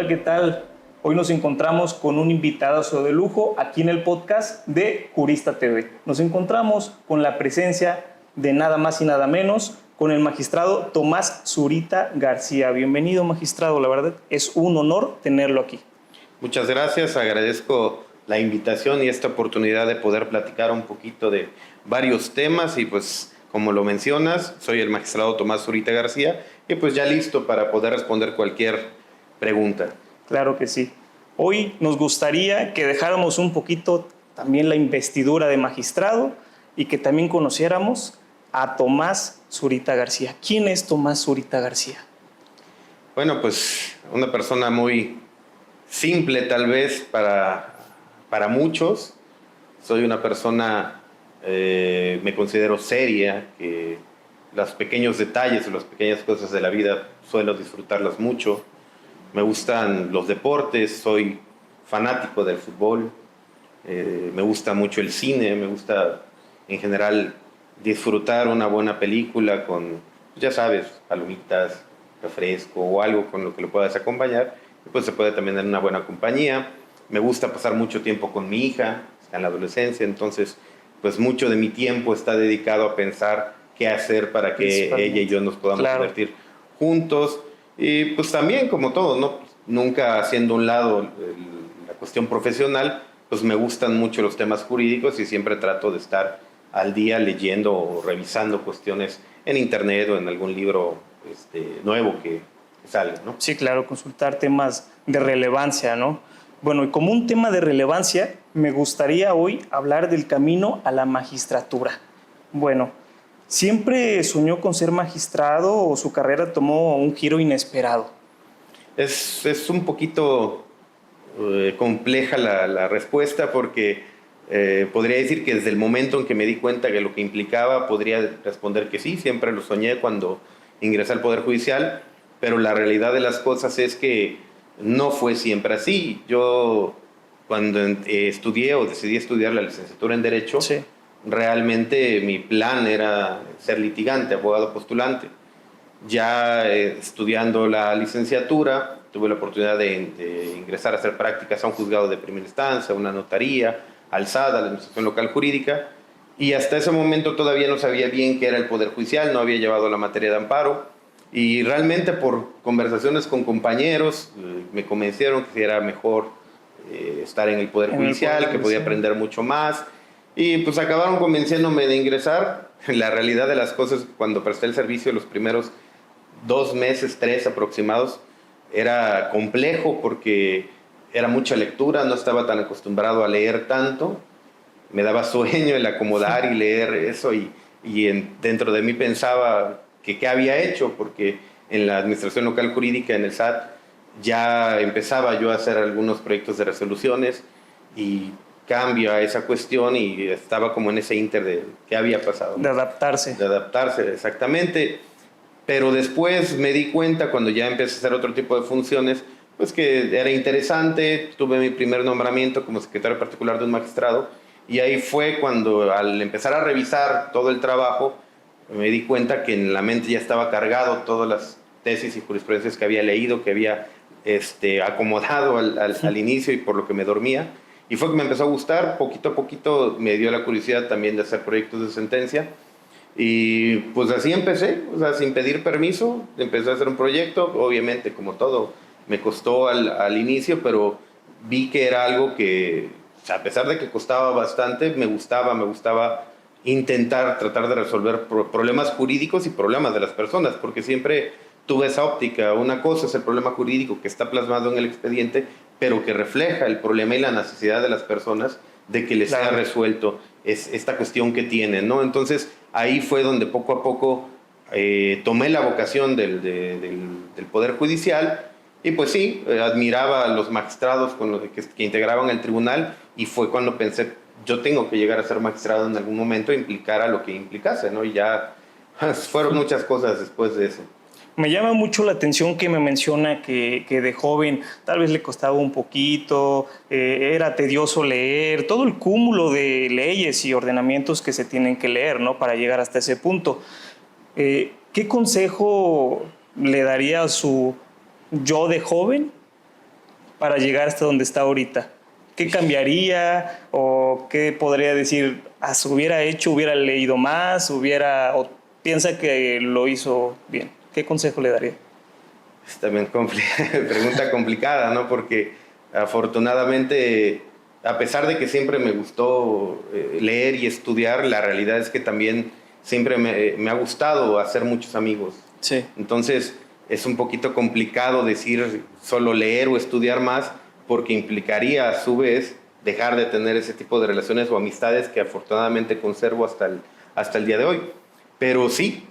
Hola, ¿qué tal? Hoy nos encontramos con un invitadazo de lujo aquí en el podcast de Jurista TV. Nos encontramos con la presencia de nada más y nada menos con el magistrado Tomás Zurita García. Bienvenido, magistrado. La verdad es un honor tenerlo aquí. Muchas gracias, agradezco la invitación y esta oportunidad de poder platicar un poquito de varios temas y pues como lo mencionas, soy el magistrado Tomás Zurita García y pues ya listo para poder responder cualquier pregunta. Claro que sí. Hoy nos gustaría que dejáramos un poquito también la investidura de magistrado y que también conociéramos a Tomás Zurita García. ¿Quién es Tomás Zurita García? Bueno, pues una persona muy simple tal vez para muchos. Soy una persona, me considero seria, que los pequeños detalles o las pequeñas cosas de la vida suelo disfrutarlas mucho. Me gustan los deportes, soy fanático del fútbol, me gusta mucho el cine, me gusta en general disfrutar una buena película con, ya sabes, palomitas, refresco o algo con lo que lo puedas acompañar. Y pues se puede también dar una buena compañía. Me gusta pasar mucho tiempo con mi hija, está en la adolescencia, entonces pues mucho de mi tiempo está dedicado a pensar qué hacer para que ella y yo nos podamos divertir juntos. Y pues también, como todo, ¿no? Nunca haciendo a un lado la cuestión profesional, pues me gustan mucho los temas jurídicos y siempre trato de estar al día leyendo o revisando cuestiones en internet o en algún libro nuevo que salga, ¿no? Sí, claro, consultar temas de relevancia, ¿no? Bueno, y como un tema de relevancia, me gustaría hoy hablar del camino a la magistratura. Bueno, ¿siempre soñó con ser magistrado o su carrera tomó un giro inesperado? Es un poquito compleja la respuesta porque podría decir que desde el momento en que me di cuenta de lo que implicaba, podría responder que sí, siempre lo soñé cuando ingresé al Poder Judicial, pero la realidad de las cosas es que no fue siempre así. Yo cuando estudié o decidí estudiar la licenciatura en Derecho, Sí. realmente mi plan era ser litigante, abogado postulante. Ya estudiando la licenciatura, tuve la oportunidad de ingresar a hacer prácticas a un juzgado de primera instancia, a una notaría, alzada, la administración local jurídica, y hasta ese momento todavía no sabía bien qué era el Poder Judicial, no había llevado la materia de amparo, y realmente por conversaciones con compañeros me convencieron que era mejor estar en el Poder Judicial, que podía aprender mucho más, y pues acabaron convenciéndome de ingresar. La realidad de las cosas, cuando presté el servicio los primeros 2 meses, 3 aproximados, era complejo porque era mucha lectura, no estaba tan acostumbrado a leer tanto, me daba sueño el acomodar y leer eso dentro de mí pensaba que qué había hecho, porque en la administración local jurídica, en el SAT, ya empezaba yo a hacer algunos proyectos de resoluciones y cambio a esa cuestión y estaba como en ese inter de qué había pasado. De adaptarse. De adaptarse, exactamente. Pero después me di cuenta, cuando ya empecé a hacer otro tipo de funciones, pues que era interesante. Tuve mi primer nombramiento como secretario particular de un magistrado y ahí fue cuando, al empezar a revisar todo el trabajo, me di cuenta que en la mente ya estaba cargado todas las tesis y jurisprudencias que había leído, que había acomodado al inicio y por lo que me dormía. Y fue que me empezó a gustar. Poquito a poquito me dio la curiosidad también de hacer proyectos de sentencia. Y pues así empecé, o sea, sin pedir permiso, empecé a hacer un proyecto. Obviamente, como todo, me costó al inicio, pero vi que era algo que, o sea, a pesar de que costaba bastante, me gustaba intentar tratar de resolver problemas jurídicos y problemas de las personas, porque siempre tuve esa óptica. Una cosa es el problema jurídico que está plasmado en el expediente, pero que refleja el problema y la necesidad de las personas de que les sea resuelto esta cuestión que tienen, ¿no? Entonces, ahí fue donde poco a poco tomé la vocación del Poder Judicial y pues sí, admiraba a los magistrados que integraban el tribunal y fue cuando pensé, yo tengo que llegar a ser magistrado en algún momento, implicara lo que implicase, ¿no? Y ya fueron muchas cosas después de eso. Me llama mucho la atención que me menciona que de joven tal vez le costaba un poquito, era tedioso leer, todo el cúmulo de leyes y ordenamientos que se tienen que leer, ¿no? Para llegar hasta ese punto. ¿Qué consejo le daría a su yo de joven para llegar hasta donde está ahorita? ¿Qué cambiaría o qué podría decir, si hubiera hecho, hubiera leído más, o piensa que lo hizo bien? ¿Qué consejo le daría? Es también pregunta complicada, ¿no? Porque afortunadamente, a pesar de que siempre me gustó leer y estudiar, la realidad es que también siempre me ha gustado hacer muchos amigos. Sí. Entonces, es un poquito complicado decir solo leer o estudiar más, porque implicaría a su vez dejar de tener ese tipo de relaciones o amistades que afortunadamente conservo hasta el día de hoy. Pero sí,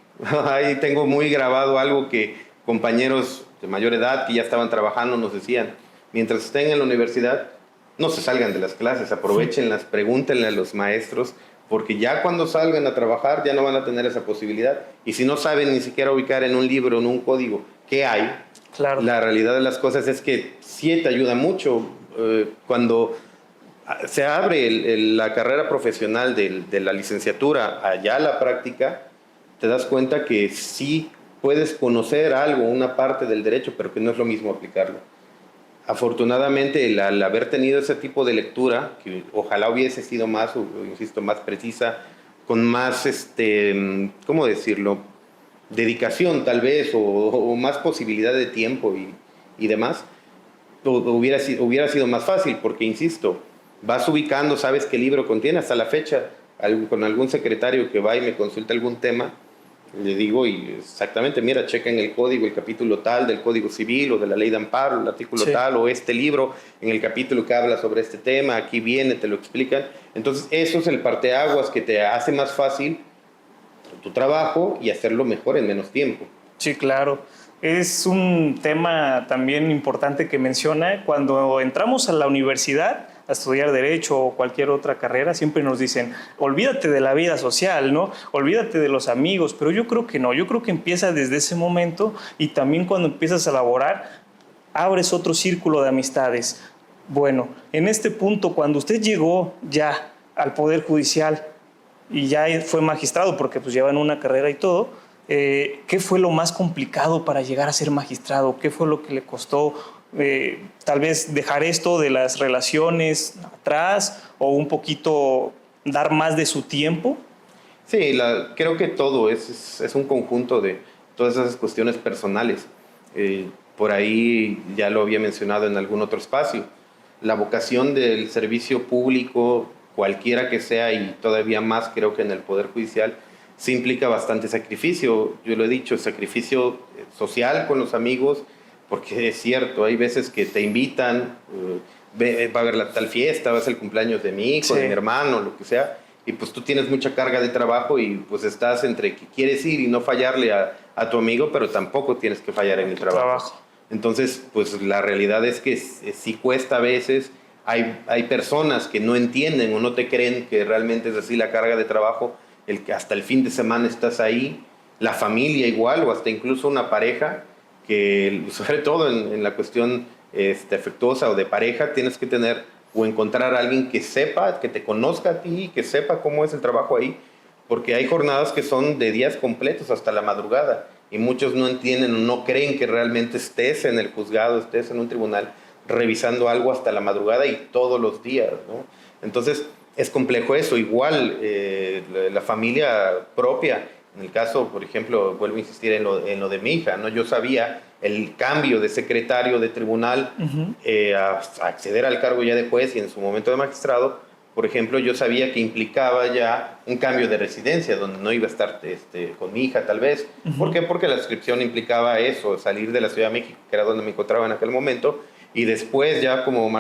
ahí tengo muy grabado algo que compañeros de mayor edad que ya estaban trabajando nos decían: mientras estén en la universidad, no se salgan de las clases, aprovechenlas, pregúntenle a los maestros, porque ya cuando salgan a trabajar ya no van a tener esa posibilidad. Y si no saben ni siquiera ubicar en un libro, en un código, qué hay, claro, la realidad de las cosas es que sí te ayuda mucho. Cuando se abre la carrera profesional de la licenciatura allá a la práctica, te das cuenta que sí puedes conocer algo, una parte del derecho, pero que no es lo mismo aplicarlo. Afortunadamente, al haber tenido ese tipo de lectura, que ojalá hubiese sido más, insisto, más precisa, con más, ¿cómo decirlo?, dedicación tal vez, o más posibilidad de tiempo y demás, hubiera sido más fácil, porque, insisto, vas ubicando, sabes qué libro contiene. Hasta la fecha, con algún secretario que va y me consulta algún tema, le digo y exactamente, mira, checa en el código el capítulo tal del Código Civil o de la Ley de Amparo, el artículo sí, tal, o este libro en el capítulo que habla sobre este tema, aquí viene, te lo explican. Entonces, eso es el parteaguas que te hace más fácil tu trabajo y hacerlo mejor en menos tiempo. Sí, claro. Es un tema también importante que menciona. Cuando entramos a la universidad a estudiar Derecho o cualquier otra carrera, siempre nos dicen, olvídate de la vida social, ¿no? Olvídate de los amigos, pero yo creo que no. Yo creo que empieza desde ese momento, y también cuando empiezas a laborar, abres otro círculo de amistades. Bueno, en este punto, cuando usted llegó ya al Poder Judicial y ya fue magistrado, porque pues llevan una carrera y todo, ¿qué fue lo más complicado para llegar a ser magistrado? ¿Qué fue lo que le costó tal vez dejar esto de las relaciones atrás, o un poquito dar más de su tiempo? Sí, creo que todo es un conjunto de todas esas cuestiones personales. Por ahí ya lo había mencionado en algún otro espacio. La vocación del servicio público, cualquiera que sea, y todavía más creo que en el Poder Judicial, sí implica bastante sacrificio. Yo lo he dicho, sacrificio social con los amigos, porque es cierto, hay veces que te invitan, va a haber la tal fiesta, va a ser el cumpleaños de mi hijo, Sí, de mi hermano, lo que sea, y pues tú tienes mucha carga de trabajo y pues estás entre que quieres ir y no fallarle a tu amigo, pero tampoco tienes que fallar en el trabajo. Entonces, pues la realidad es que sí cuesta a veces. Hay personas que no entienden o no te creen que realmente es así la carga de trabajo, que hasta el fin de semana estás ahí, la familia igual, o hasta incluso una pareja, que sobre todo en la cuestión afectuosa o de pareja, tienes que tener o encontrar a alguien que sepa, que te conozca a ti, que sepa cómo es el trabajo ahí, porque hay jornadas que son de días completos hasta la madrugada, y muchos no entienden o no creen que realmente estés en el juzgado, estés en un tribunal revisando algo hasta la madrugada y todos los días, ¿no? Entonces es complejo eso. Igual la familia propia, en el caso, por ejemplo, vuelvo a insistir en lo de mi hija, ¿no? Yo sabía el cambio de secretario de tribunal a acceder al cargo ya de juez y en su momento de magistrado. Por ejemplo, yo sabía que implicaba ya un cambio de residencia, donde no iba a estar con mi hija tal vez. ¿Por qué? Porque la inscripción implicaba eso, salir de la Ciudad de México, que era donde me encontraba en aquel momento, y después ya como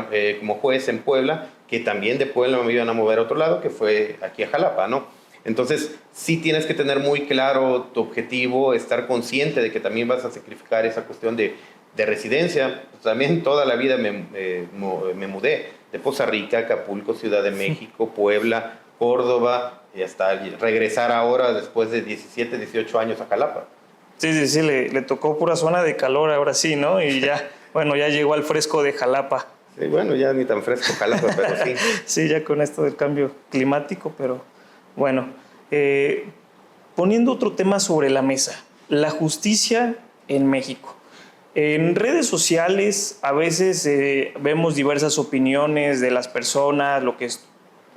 juez en Puebla, que también de Puebla me iban a mover a otro lado, que fue aquí a Jalapa, ¿no? Entonces, sí tienes que tener muy claro tu objetivo, estar consciente de que también vas a sacrificar esa cuestión de residencia. Pues también toda la vida me mudé de Poza Rica, Acapulco, Ciudad de México, Puebla, Córdoba, y hasta regresar ahora después de 17, 18 años a Jalapa. Sí, le tocó pura zona de calor ahora sí, ¿no? Y ya, bueno, ya llegó al fresco de Jalapa. Sí, bueno, ya ni tan fresco Jalapa, pero sí. Sí, ya con esto del cambio climático, pero bueno. Poniendo otro tema sobre la mesa, la justicia en México. En redes sociales a veces vemos diversas opiniones de las personas, lo que es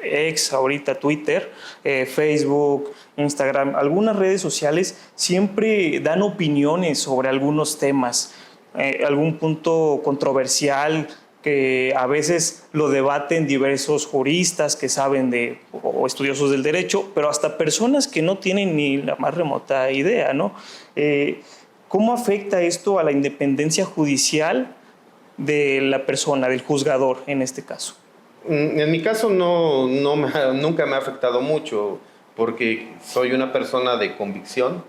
X, ahorita Twitter, Facebook, Instagram. Algunas redes sociales siempre dan opiniones sobre algunos temas, algún punto controversial que a veces lo debaten diversos juristas que saben o estudiosos del derecho, pero hasta personas que no tienen ni la más remota idea, ¿no? ¿Cómo afecta esto a la independencia judicial de la persona, del juzgador en este caso? En mi caso nunca me ha afectado mucho, porque soy una persona de convicción,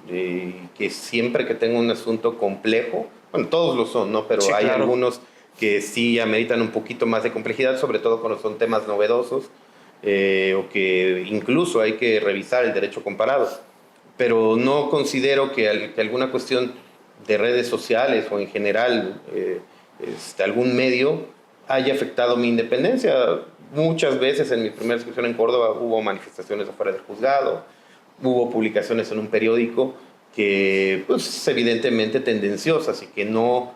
que siempre que tengo un asunto complejo, bueno, todos lo son, ¿no? Pero Sí, hay claro. algunos que sí ameritan un poquito más de complejidad, sobre todo cuando son temas novedosos, o que incluso hay que revisar el derecho comparado. Pero no considero que alguna cuestión de redes sociales o en general algún medio haya afectado mi independencia. Muchas veces en mi primera inscripción en Córdoba hubo manifestaciones afuera del juzgado, hubo publicaciones en un periódico que pues evidentemente tendenciosas y que no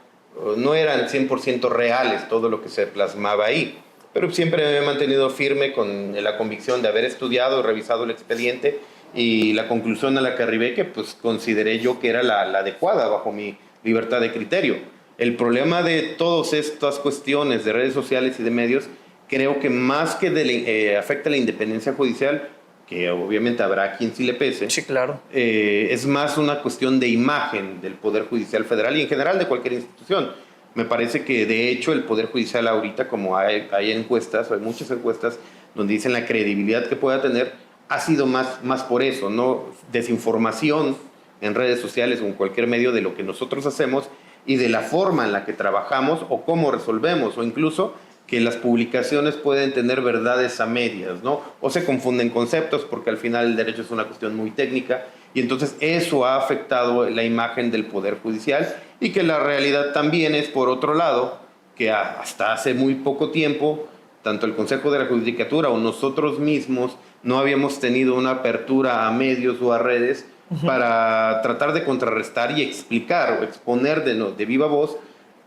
eran 100% reales todo lo que se plasmaba ahí. Pero siempre me he mantenido firme con la convicción de haber estudiado, revisado el expediente, y la conclusión a la que arribé, que pues consideré yo que era la adecuada bajo mi libertad de criterio. El problema de todas estas cuestiones de redes sociales y de medios, creo que más que afecta la independencia judicial, que obviamente habrá quien sí le pese, Sí, claro. es más una cuestión de imagen del Poder Judicial Federal y en general de cualquier institución. Me parece que de hecho el Poder Judicial ahorita, como hay encuestas, o hay muchas encuestas donde dicen la credibilidad que pueda tener, ha sido más por eso, ¿no? Desinformación en redes sociales o en cualquier medio de lo que nosotros hacemos y de la forma en la que trabajamos o cómo resolvemos, o incluso que las publicaciones pueden tener verdades a medias, ¿no? O se confunden conceptos, porque al final el derecho es una cuestión muy técnica, y entonces eso ha afectado la imagen del Poder Judicial, y que la realidad también es, por otro lado, que hasta hace muy poco tiempo, tanto el Consejo de la Judicatura o nosotros mismos no habíamos tenido una apertura a medios o a redes para tratar de contrarrestar y explicar o exponer de viva voz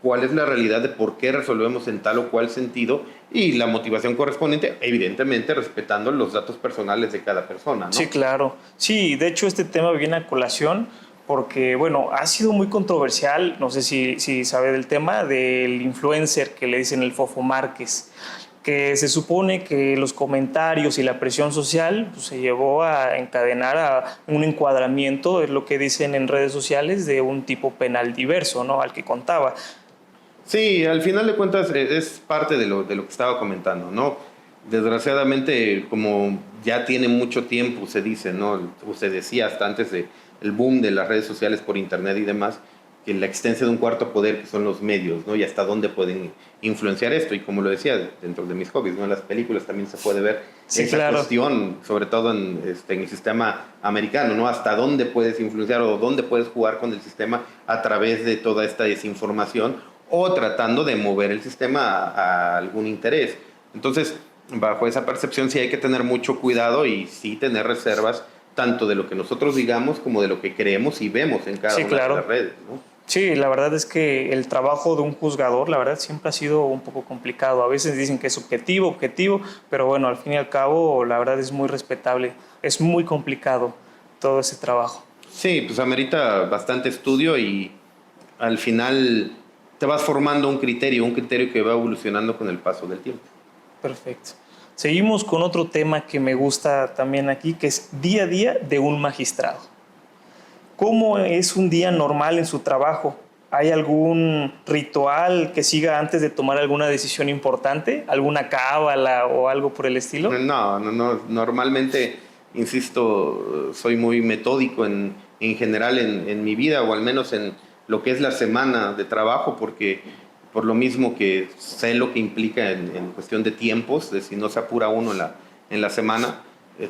cuál es la realidad de por qué resolvemos en tal o cual sentido, y la motivación correspondiente, evidentemente respetando los datos personales de cada persona, ¿no? Sí, claro. Sí, de hecho este tema viene a colación porque, bueno, ha sido muy controversial, no sé si sabe del tema, del influencer que le dicen el Fofo Márquez, que se supone que los comentarios y la presión social pues, se llevó a encadenar a un encuadramiento, es lo que dicen en redes sociales, de un tipo penal diverso, ¿no? Al que contaba. Sí, al final de cuentas es parte de lo que estaba comentando, ¿no? Desgraciadamente, como ya tiene mucho tiempo, se dice, ¿no? O se decía hasta antes del boom de las redes sociales por internet y demás, que la existencia de un cuarto poder, que son los medios, ¿no? Y hasta dónde pueden influenciar esto. Y como lo decía, dentro de mis hobbies, ¿no? En las películas también se puede ver Sí, esa claro. cuestión, sobre todo en el sistema americano, ¿no? Hasta dónde puedes influenciar o dónde puedes jugar con el sistema a través de toda esta desinformación, o tratando de mover el sistema a algún interés. Entonces, bajo esa percepción sí hay que tener mucho cuidado y sí tener reservas tanto de lo que nosotros digamos como de lo que creemos y vemos en cada Sí, una claro. de las redes, ¿no? Sí, la verdad es que el trabajo de un juzgador, la verdad, siempre ha sido un poco complicado. A veces dicen que es objetivo, pero bueno, al fin y al cabo, la verdad es muy respetable. Es muy complicado todo ese trabajo. Sí, pues amerita bastante estudio y al final te vas formando un criterio que va evolucionando con el paso del tiempo. Perfecto. Seguimos con otro tema que me gusta también aquí, que es día a día de un magistrado. ¿Cómo es un día normal en su trabajo? ¿Hay algún ritual que siga antes de tomar alguna decisión importante? ¿Alguna cábala o algo por el estilo? No. Normalmente, insisto, soy muy metódico en general en mi vida, o al menos en lo que es la semana de trabajo, porque por lo mismo que sé lo que implica en cuestión de tiempos, de si no se apura uno en la semana,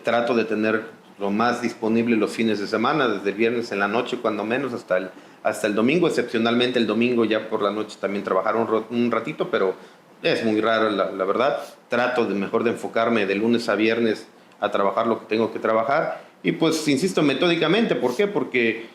trato de tener lo más disponible los fines de semana, desde el viernes en la noche, cuando menos, hasta el domingo. Excepcionalmente el domingo ya por la noche también trabajar un ratito, pero es muy raro, la verdad. Trato mejor de enfocarme de lunes a viernes a trabajar lo que tengo que trabajar. Y pues, insisto, metódicamente. ¿Por qué? Porque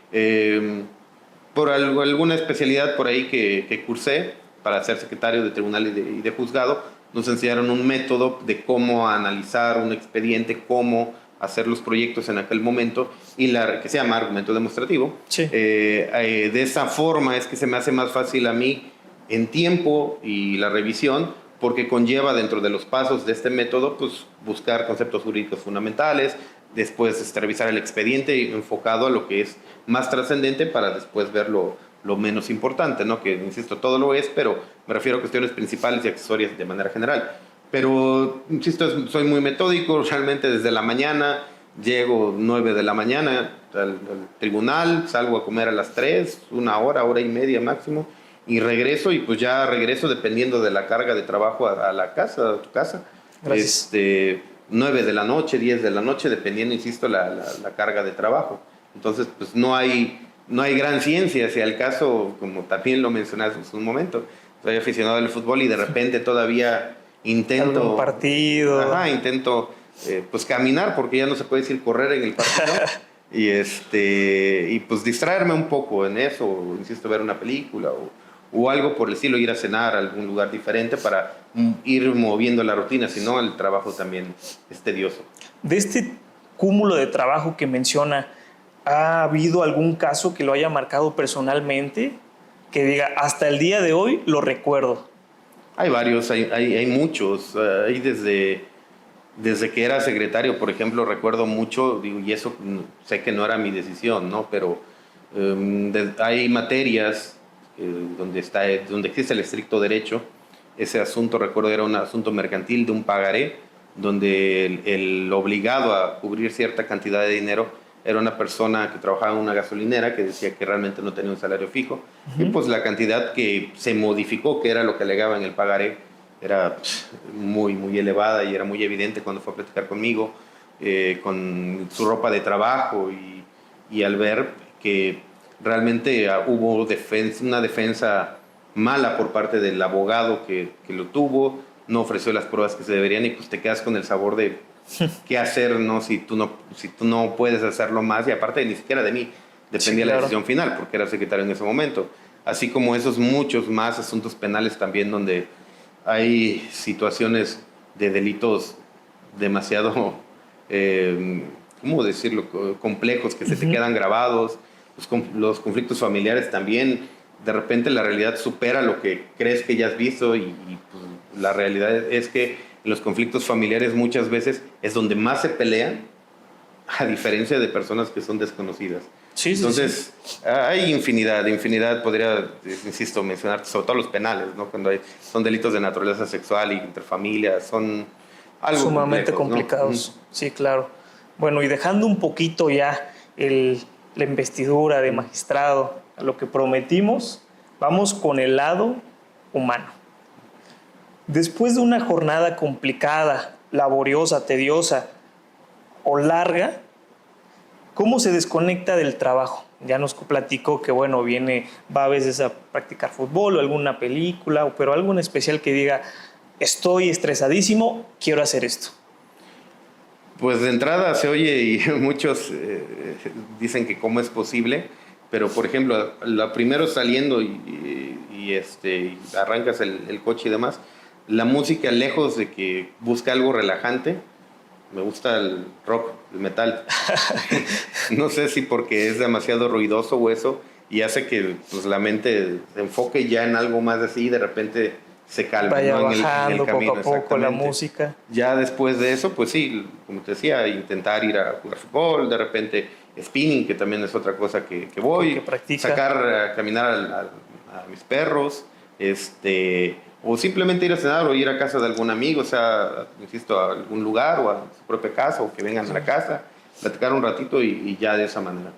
por alguna especialidad por ahí que cursé para ser secretario de tribunal y de juzgado, nos enseñaron un método de cómo analizar un expediente, cómo hacer los proyectos en aquel momento, que se llama argumento demostrativo. Sí. De esa forma es que se me hace más fácil a mí en tiempo y la revisión, porque conlleva dentro de los pasos de este método pues, buscar conceptos jurídicos fundamentales, después revisar el expediente enfocado a lo que es más trascendente para después ver lo menos importante, ¿no? Que, insisto, todo lo es, pero me refiero a cuestiones principales y accesorias de manera general. Pero, insisto, soy muy metódico, realmente desde la mañana, llego 9 de la mañana al tribunal, salgo a comer a las 3, una hora y media máximo, y regreso, y pues ya regreso dependiendo de la carga de trabajo a la casa, a tu casa. Gracias. 9 de la noche, 10 de la noche, dependiendo, insisto, la carga de trabajo. Entonces, pues no hay gran ciencia, si al caso, como también lo mencionaste hace un momento, soy aficionado al fútbol y de repente todavía intento... ¿Algún partido? Ajá, intento pues caminar, porque ya no se puede decir correr en el partido. y pues distraerme un poco en eso, insisto, ver una película o algo por el estilo, ir a cenar a algún lugar diferente para ir moviendo la rutina, si no el trabajo también es tedioso. De este cúmulo de trabajo que menciona, ¿ha habido algún caso que lo haya marcado personalmente? Que diga, hasta el día de hoy lo recuerdo. Hay varios, hay muchos. Hay desde que era secretario, por ejemplo, recuerdo mucho, digo, y eso sé que no era mi decisión, ¿no? Pero hay materias donde existe el estricto derecho. Ese asunto, recuerdo, era un asunto mercantil de un pagaré, donde el obligado a cubrir cierta cantidad de dinero era una persona que trabajaba en una gasolinera que decía que realmente no tenía un salario fijo. Y pues la cantidad que se modificó, que era lo que alegaba en el pagaré, era muy, muy elevada y era muy evidente cuando fue a platicar conmigo, con su ropa de trabajo y al ver que realmente hubo una defensa mala por parte del abogado que lo tuvo, no ofreció las pruebas que se deberían y pues te quedas con el sabor de qué hacer, ¿no? Si tú no puedes hacerlo más, y aparte ni siquiera de mí dependía la decisión final porque era secretario en ese momento, así como esos muchos más asuntos penales también donde hay situaciones de delitos demasiado, ¿cómo decirlo?, complejos que se te quedan grabados, los conflictos familiares también, de repente la realidad supera lo que crees que ya has visto y pues, la realidad es que en los conflictos familiares muchas veces es donde más se pelean, a diferencia de personas que son desconocidas. Sí, entonces, sí. Hay infinidad, podría, insisto, mencionar, sobre todo los penales, ¿no? Cuando son delitos de naturaleza sexual y interfamilia, son algo sumamente complicados, ¿no? Sí, claro. Bueno, y dejando un poquito ya la investidura de magistrado, a lo que prometimos, vamos con el lado humano. Después de una jornada complicada, laboriosa, tediosa o larga, ¿cómo se desconecta del trabajo? Ya nos platicó que, bueno, va a veces a practicar fútbol o alguna película, pero algo en especial que diga, estoy estresadísimo, quiero hacer esto. Pues de entrada se oye y muchos dicen que cómo es posible, pero por ejemplo, lo primero saliendo y arrancas el coche y demás, la música, lejos de que busca algo relajante, me gusta el rock, el metal. No sé si porque es demasiado ruidoso o eso, y hace que pues, la mente se enfoque ya en algo más así y de repente se calma. Vaya, ¿no? bajando en el camino, poco a poco la música. Ya después de eso, pues sí, como te decía, intentar ir a jugar fútbol, de repente spinning, que también es otra cosa que voy, sacar a caminar a mis perros, o simplemente ir a cenar o ir a casa de algún amigo, o sea, insisto, a algún lugar o a su propia casa o que vengan a la casa, platicar un ratito y ya de esa manera.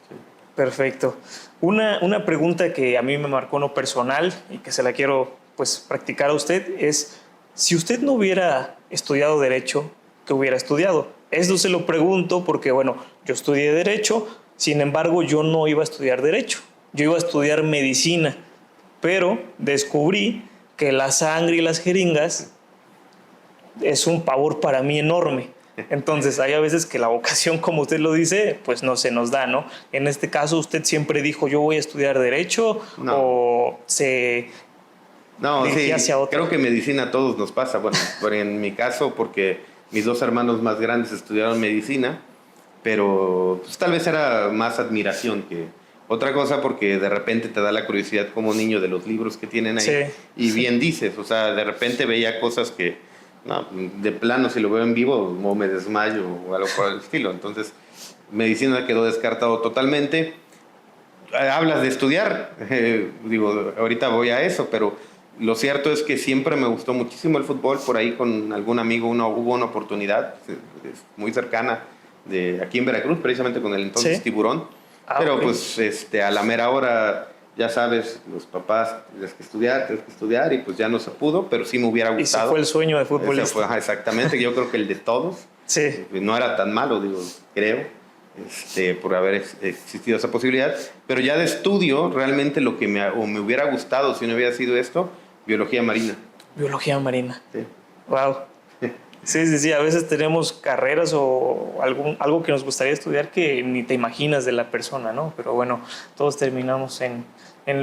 Sí. Perfecto. Una pregunta que a mí me marcó en lo personal y que se la quiero pues practicar a usted es, si usted no hubiera estudiado Derecho, ¿qué hubiera estudiado? Esto se lo pregunto porque, bueno, yo estudié Derecho, sin embargo, yo no iba a estudiar Derecho, yo iba a estudiar Medicina, pero descubrí que la sangre y las jeringas es un pavor para mí enorme. Entonces, hay a veces que la vocación, como usted lo dice, pues no se nos da, ¿no? En este caso, ¿usted siempre dijo, yo voy a estudiar Derecho? No. ¿O se No, sí, dirigía hacia otro? creo que medicina a todos nos pasa. Bueno, en mi caso, porque mis dos hermanos más grandes estudiaron medicina, pero pues, tal vez era más admiración que otra cosa, porque de repente te da la curiosidad como niño de los libros que tienen ahí. Sí. Y bien dices, o sea, de repente veía cosas que, no, de plano, si lo veo en vivo, o me desmayo o algo por el estilo. Entonces, medicina quedó descartado totalmente. Hablas de estudiar, digo, ahorita voy a eso, pero lo cierto es que siempre me gustó muchísimo el fútbol. Por ahí con algún amigo hubo una oportunidad muy cercana de aquí en Veracruz, precisamente con el entonces ¿Sí? Tiburón. Pero ok. pues a la mera hora, ya sabes, los papás tienes que estudiar y pues ya no se pudo, pero sí me hubiera Y se gustado. fue el sueño de Ese futbolista. fue, ajá, exactamente, yo creo que el de todos. Sí. No era tan malo, digo, creo, por haber existido esa posibilidad. Pero ya de estudio, realmente lo que me hubiera gustado si no hubiera sido esto, biología marina. Biología marina. Sí. Wow. Sí. A veces tenemos carreras o algo que nos gustaría estudiar que ni te imaginas de la persona, ¿no? Pero bueno, todos terminamos en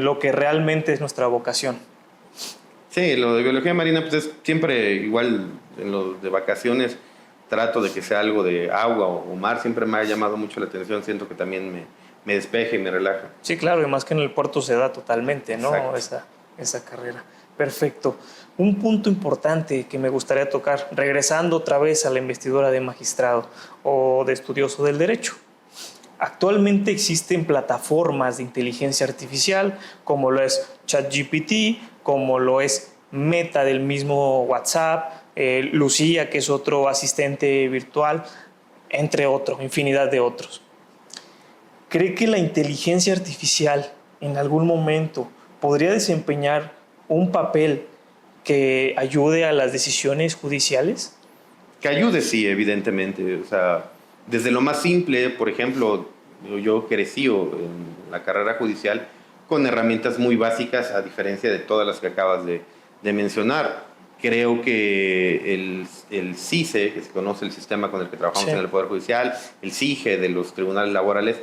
lo que realmente es nuestra vocación. Sí, lo de biología marina, pues es siempre igual en lo de vacaciones, trato de que sea algo de agua o mar, siempre me ha llamado mucho la atención, siento que también me despeja y me relaja. Sí, claro, y más que en el puerto se da totalmente, ¿no? Exacto. Esa carrera. Perfecto. Un punto importante que me gustaría tocar, regresando otra vez a la investidura de magistrado o de estudioso del derecho. Actualmente existen plataformas de inteligencia artificial como lo es ChatGPT, como lo es Meta del mismo WhatsApp, Lucía, que es otro asistente virtual, entre otros, infinidad de otros. ¿Cree que la inteligencia artificial en algún momento podría desempeñar un papel que ayude a las decisiones judiciales? Que ayude, sí, evidentemente. O sea, desde lo más simple, por ejemplo, yo crecí en la carrera judicial con herramientas muy básicas, a diferencia de todas las que acabas de mencionar. Creo que el CICE, que se conoce el sistema con el que trabajamos Sí. en el Poder Judicial, el CIGE de los tribunales laborales,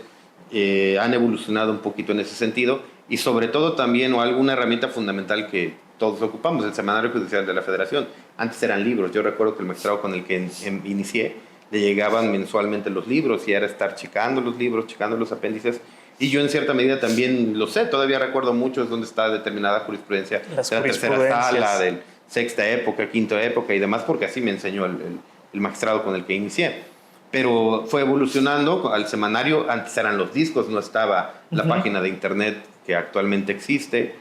han evolucionado un poquito en ese sentido, y sobre todo también, o alguna herramienta fundamental que todos ocupamos, el Semanario Judicial de la Federación. Antes eran libros. Yo recuerdo que el magistrado con el que inicié le llegaban mensualmente los libros y era estar checando los libros, checando los apéndices. Y yo en cierta medida también lo sé, todavía recuerdo mucho donde está determinada jurisprudencia Las de la tercera sala, de sexta época, quinta época y demás, porque así me enseñó el magistrado con el que inicié. Pero fue evolucionando al semanario. Antes eran los discos, no estaba la página de internet que actualmente existe.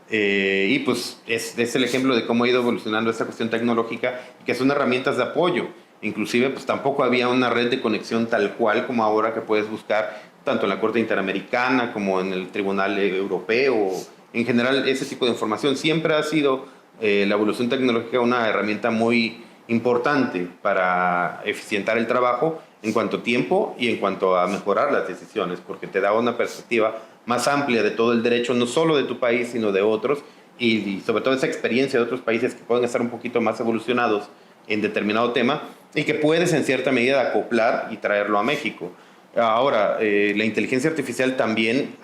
Y pues es el ejemplo de cómo ha ido evolucionando esta cuestión tecnológica, que son herramientas de apoyo. Inclusive pues tampoco había una red de conexión tal cual como ahora, que puedes buscar tanto en la Corte Interamericana como en el Tribunal Europeo. En general, ese tipo de información siempre ha sido la evolución tecnológica una herramienta muy importante para eficientar el trabajo en cuanto a tiempo y en cuanto a mejorar las decisiones, porque te da una perspectiva más amplia de todo el derecho, no solo de tu país, sino de otros, y sobre todo esa experiencia de otros países que pueden estar un poquito más evolucionados en determinado tema y que puedes en cierta medida acoplar y traerlo a México. Ahora, la inteligencia artificial también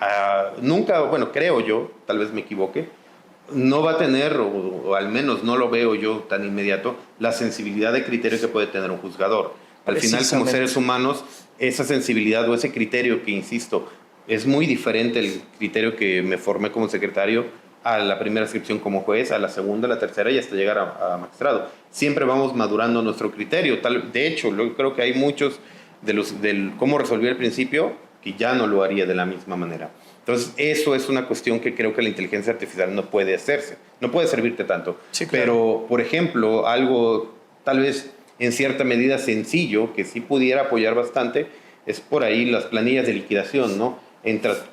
nunca, bueno, creo yo, tal vez me equivoque, no va a tener, o al menos no lo veo yo tan inmediato, la sensibilidad de criterio que puede tener un juzgador. Al final, como seres humanos, esa sensibilidad o ese criterio que, insisto, es muy diferente el criterio que me formé como secretario a la primera inscripción como juez, a la segunda, a la tercera y hasta llegar a magistrado. Siempre vamos madurando nuestro criterio. De hecho, creo que hay muchos del cómo resolver el principio que ya no lo haría de la misma manera. Entonces, eso es una cuestión que creo que la inteligencia artificial no puede hacerse, no puede servirte tanto. Sí, claro. Pero, por ejemplo, algo tal vez en cierta medida sencillo, que sí pudiera apoyar bastante, es por ahí las planillas de liquidación, ¿no?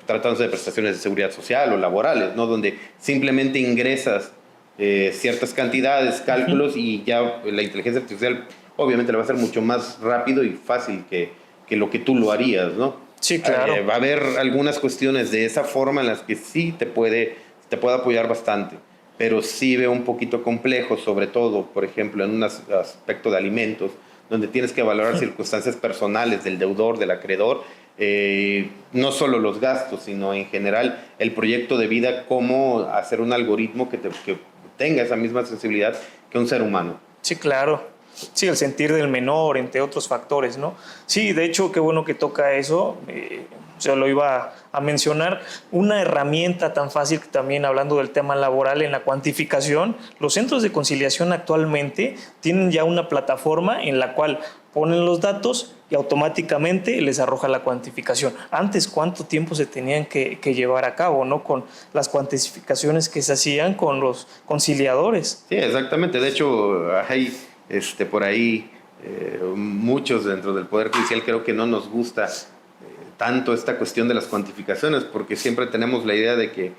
Tratándose de prestaciones de seguridad social o laborales, ¿no? Donde simplemente ingresas ciertas cantidades, cálculos, y ya la inteligencia artificial obviamente lo va a hacer mucho más rápido y fácil que lo que tú lo harías, ¿no? Sí, claro. Va a haber algunas cuestiones de esa forma en las que sí te puede apoyar bastante, pero sí veo un poquito complejo, sobre todo, por ejemplo, en un aspecto de alimentos, donde tienes que valorar circunstancias personales del deudor, del acreedor, no solo los gastos, sino en general el proyecto de vida, cómo hacer un algoritmo que tenga esa misma sensibilidad que un ser humano. Sí, claro. Sí, el sentir del menor, entre otros factores, ¿no? Sí, de hecho, qué bueno que toca eso. Yo lo iba a mencionar. Una herramienta tan fácil que también, hablando del tema laboral, en la cuantificación, los centros de conciliación actualmente tienen ya una plataforma en la cual ponen los datos y automáticamente les arroja la cuantificación. Antes, ¿cuánto tiempo se tenían que llevar a cabo, ¿no? Con las cuantificaciones que se hacían con los conciliadores. Sí, exactamente. De hecho, hay por ahí muchos dentro del Poder Judicial creo que no nos gusta tanto esta cuestión de las cuantificaciones, porque siempre tenemos la idea de que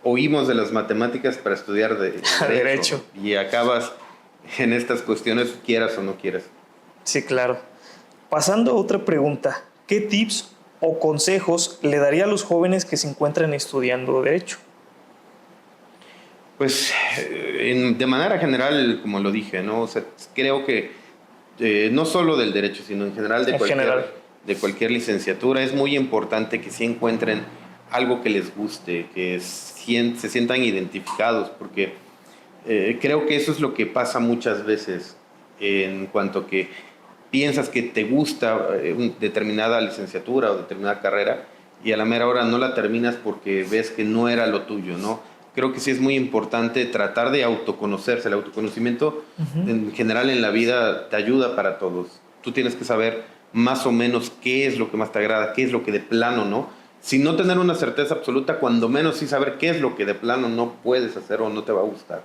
oímos de las matemáticas para estudiar derecho y acabas en estas cuestiones quieras o no quieras. Sí, claro. Pasando a otra pregunta, ¿qué tips o consejos le daría a los jóvenes que se encuentran estudiando derecho? Pues de manera general, como lo dije, ¿no? O sea, creo que no solo del derecho, sino en general de cualquier licenciatura, es muy importante que sí encuentren algo que les guste, que se sientan identificados, porque creo que eso es lo que pasa muchas veces en cuanto a que piensas que te gusta determinada licenciatura o determinada carrera y a la mera hora no la terminas porque ves que no era lo tuyo, ¿no? Creo que sí es muy importante tratar de autoconocerse. El autoconocimiento en general en la vida te ayuda para todos. Tú tienes que saber más o menos qué es lo que más te agrada, qué es lo que de plano no. Sin no tener una certeza absoluta, cuando menos sí saber qué es lo que de plano no puedes hacer o no te va a gustar.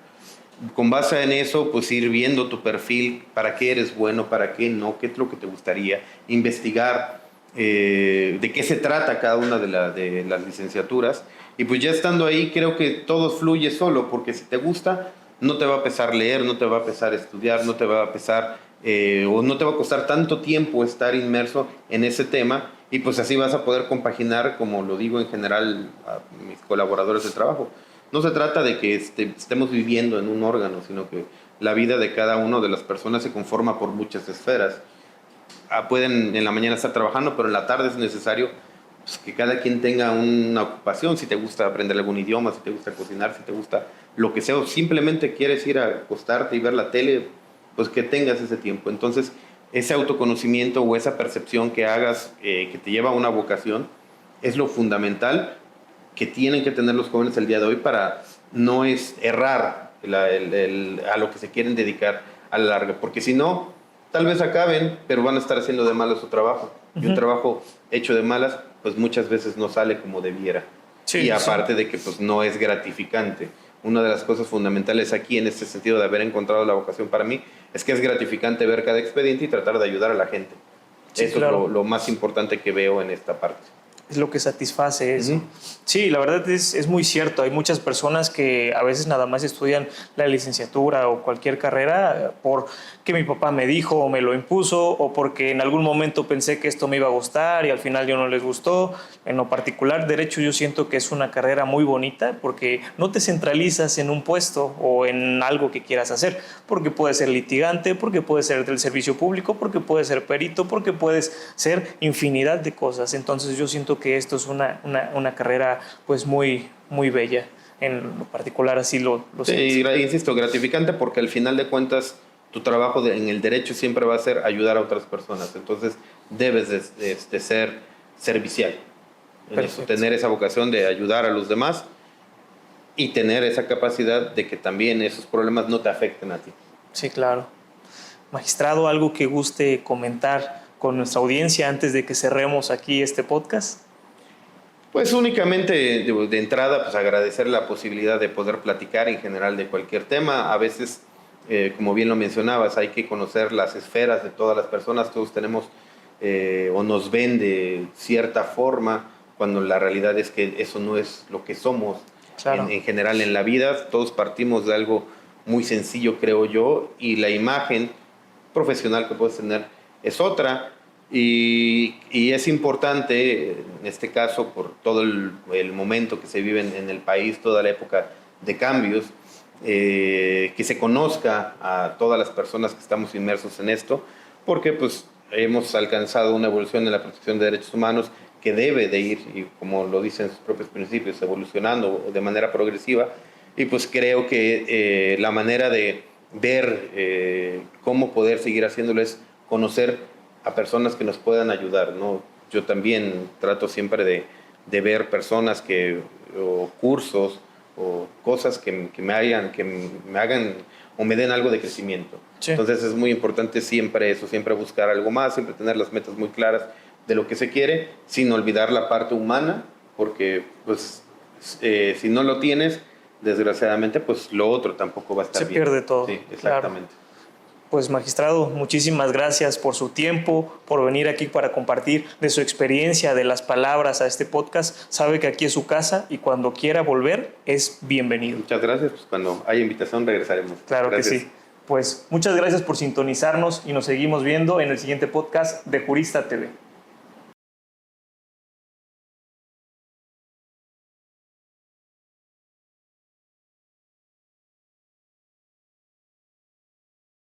Con base en eso, pues ir viendo tu perfil, para qué eres bueno, para qué no, qué es lo que te gustaría, investigar de qué se trata cada una de las licenciaturas. Y pues ya estando ahí, creo que todo fluye solo, porque si te gusta, no te va a pesar leer, no te va a pesar estudiar, no te va a pesar o no te va a costar tanto tiempo estar inmerso en ese tema, y pues así vas a poder compaginar, como lo digo en general a mis colaboradores de trabajo. No se trata de que estemos viviendo en un órgano, sino que la vida de cada una de las personas se conforma por muchas esferas. Pueden en la mañana estar trabajando, pero en la tarde es necesario pues, que cada quien tenga una ocupación. Si te gusta aprender algún idioma, si te gusta cocinar, si te gusta lo que sea, o simplemente quieres ir a acostarte y ver la tele, pues que tengas ese tiempo. Entonces, ese autoconocimiento o esa percepción que hagas que te lleva a una vocación es lo fundamental que tienen que tener los jóvenes el día de hoy para no errar a lo que se quieren dedicar a la larga, porque si no, tal vez acaben, pero van a estar haciendo de malas su trabajo. Y un trabajo hecho de malas, pues muchas veces no sale como debiera. Sí, y aparte de que pues no es gratificante. Una de las cosas fundamentales aquí en este sentido de haber encontrado la vocación para mí es que es gratificante ver cada expediente y tratar de ayudar a la gente. Sí, eso claro. Es lo más importante que veo en esta parte. Es lo que satisface eso. Sí, la verdad es muy cierto. Hay muchas personas que a veces nada más estudian la licenciatura o cualquier carrera porque mi papá me dijo o me lo impuso, o porque en algún momento pensé que esto me iba a gustar y al final yo no les gustó. En lo particular, derecho, yo siento que es una carrera muy bonita porque no te centralizas en un puesto o en algo que quieras hacer, porque puedes ser litigante, porque puedes ser del servicio público, porque puedes ser perito, porque puedes ser infinidad de cosas. Entonces yo siento que esto es una carrera pues muy, muy bella. En lo particular así lo siento. Sí, insisto, gratificante porque al final de cuentas tu trabajo en el derecho siempre va a ser ayudar a otras personas. Entonces debes de ser servicial. En eso, tener esa vocación de ayudar a los demás y tener esa capacidad de que también esos problemas no te afecten a ti. Sí, claro. Magistrado, ¿algo que guste comentar con nuestra audiencia antes de que cerremos aquí este podcast? Pues únicamente de entrada, pues agradecer la posibilidad de poder platicar en general de cualquier tema. A veces, como bien lo mencionabas, hay que conocer las esferas de todas las personas. Todos tenemos o nos ven de cierta forma, cuando la realidad es que eso no es lo que somos. Claro. En general en la vida. Todos partimos de algo muy sencillo, creo yo, y la imagen profesional que puedes tener es otra. Y es importante, en este caso, por todo el momento que se vive en el país, toda la época de cambios, que se conozca a todas las personas que estamos inmersos en esto, porque pues hemos alcanzado una evolución en la protección de derechos humanos que debe de ir, y como lo dicen sus propios principios, evolucionando de manera progresiva, y pues creo que la manera de ver cómo poder seguir haciéndolo es conocer a personas que nos puedan ayudar, ¿no? Yo también trato siempre de ver personas o cursos o cosas que me hagan o me den algo de crecimiento. Sí. Entonces es muy importante siempre eso, siempre buscar algo más, siempre tener las metas muy claras de lo que se quiere, sin olvidar la parte humana, porque pues, si no lo tienes, desgraciadamente, pues lo otro tampoco va a estar bien. Se pierde todo. Sí, exactamente. Claro. Pues magistrado, muchísimas gracias por su tiempo, por venir aquí para compartir de su experiencia, de las palabras a este podcast. Sabe que aquí es su casa y cuando quiera volver es bienvenido. Muchas gracias, pues cuando haya invitación regresaremos. Claro gracias. Que sí. Pues muchas gracias por sintonizarnos y nos seguimos viendo en el siguiente podcast de Jurista TV.